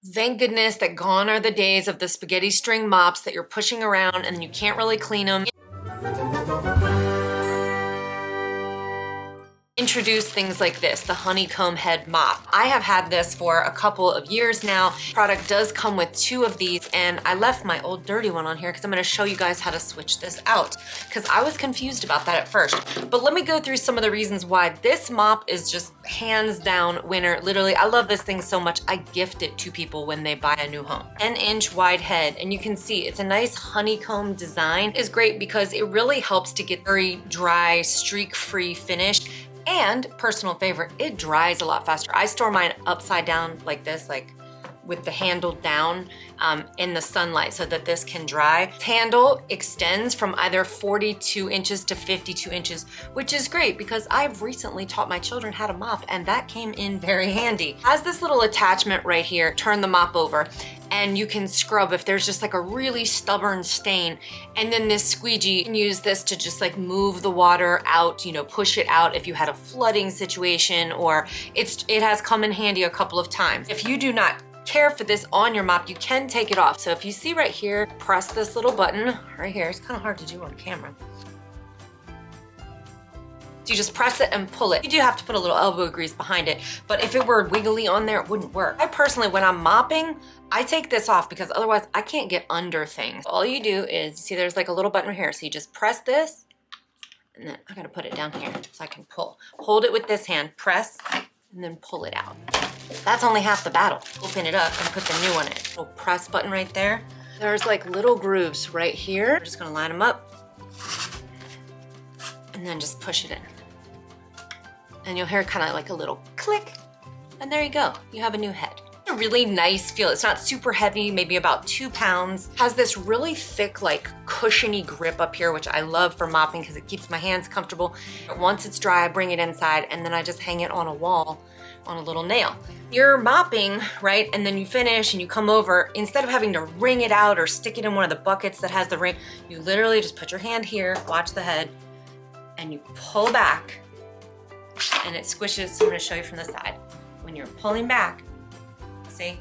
Thank goodness that gone are the days of the spaghetti string mops that you're pushing around and you can't really clean them. Introduce things like this, the Honeycomb head mop. I have had this for a couple of years now. Product does come with 2 of these, and I left my old dirty one on here because I'm gonna show you guys how to switch this out, because I was confused about that at first. But let me go through some of the reasons why this mop is just hands down winner. Literally, I love this thing so much, I gift it to people when they buy a new home. 10-inch wide head, and you can see it's a nice honeycomb design. It's great because it really helps to get very dry, streak-free finish. And personal favorite, it dries a lot faster. I store mine upside down like this, like with the handle down in the sunlight so that this can dry. This handle extends from either 42 inches to 52 inches, which is great because I've recently taught my children how to mop and that came in very handy. It has this little attachment right here, turn the mop over, and you can scrub if there's just like a really stubborn stain. And then this squeegee, you can use this to just like move the water out, you know, push it out if you had a flooding situation, or it has come in handy a couple of times. If you do not care for this on your mop, you can take it off. So if you see right here, press this little button right here. It's kind of hard to do on camera. So you just press it and pull it. You do have to put a little elbow grease behind it, but if it were wiggly on there, it wouldn't work. I personally, when I'm mopping, I take this off because otherwise I can't get under things. All you do is, see there's like a little button right here. So you just press this, and then I gotta put it down here so I can pull. Hold it with this hand, press, and then pull it out. That's only half the battle. Open it up and put the new one in. Little press button right there. There's like little grooves right here. I'm just gonna line them up and then just push it in. And you'll hear kind of like a little click, and there you go. You have a new head. A really nice feel. It's not super heavy, maybe about 2 pounds. Has this really thick, like cushiony grip up here, which I love for mopping because it keeps my hands comfortable. Once it's dry, I bring it inside and then I just hang it on a wall on a little nail. You're mopping, right? And then you finish and you come over, instead of having to wring it out or stick it in one of the buckets that has the ring, you literally just put your hand here, watch the head, and you pull back and it squishes. So I'm gonna show you from the side. When you're pulling back, see?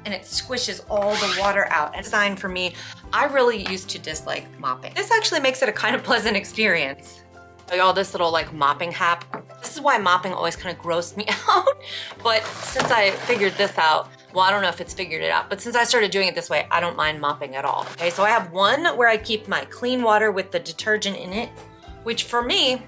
And it squishes all the water out. A sign for me, I really used to dislike mopping. This actually makes it a kind of pleasant experience. All this little like mopping hap. This is why mopping always kind of grossed me out. But since I figured this out, well, I don't know if it's figured it out, but since I started doing it this way, I don't mind mopping at all. Okay, so I have one where I keep my clean water with the detergent in it, which for me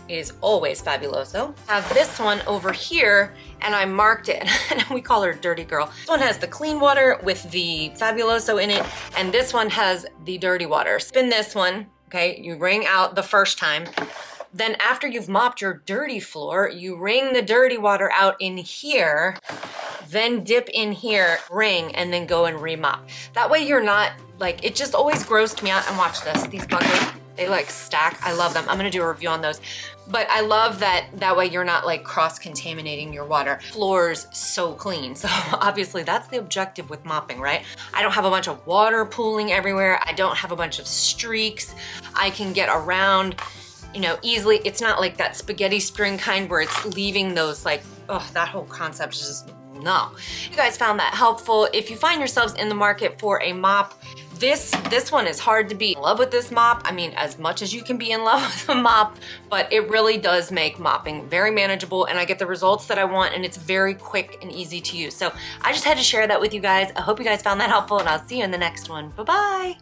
is always fabuloso. I have this one over here and I marked it, and we call her Dirty Girl. This one has the clean water with the fabuloso in it, and this one has the dirty water. Spin this one, okay, you wring out the first time. Then after you've mopped your dirty floor, you wring the dirty water out in here, then dip in here, wring, and then go and remop. That way you're not, like, it just always grossed me out. And watch this, these buckets, they like stack. I love them. I'm gonna do a review on those. But I love that way you're not like cross-contaminating your water. Floor's so clean. So obviously that's the objective with mopping, right? I don't have a bunch of water pooling everywhere. I don't have a bunch of streaks. I can get around, you know, easily. It's not like that spaghetti string kind where it's leaving those like, oh, that whole concept is just, no. You guys found that helpful. If you find yourselves in the market for a mop, this one is hard to be in love with this mop. I mean, as much as you can be in love with a mop, but it really does make mopping very manageable, and I get the results that I want, and it's very quick and easy to use. So I just had to share that with you guys. I hope you guys found that helpful, and I'll see you in the next one. Bye-bye.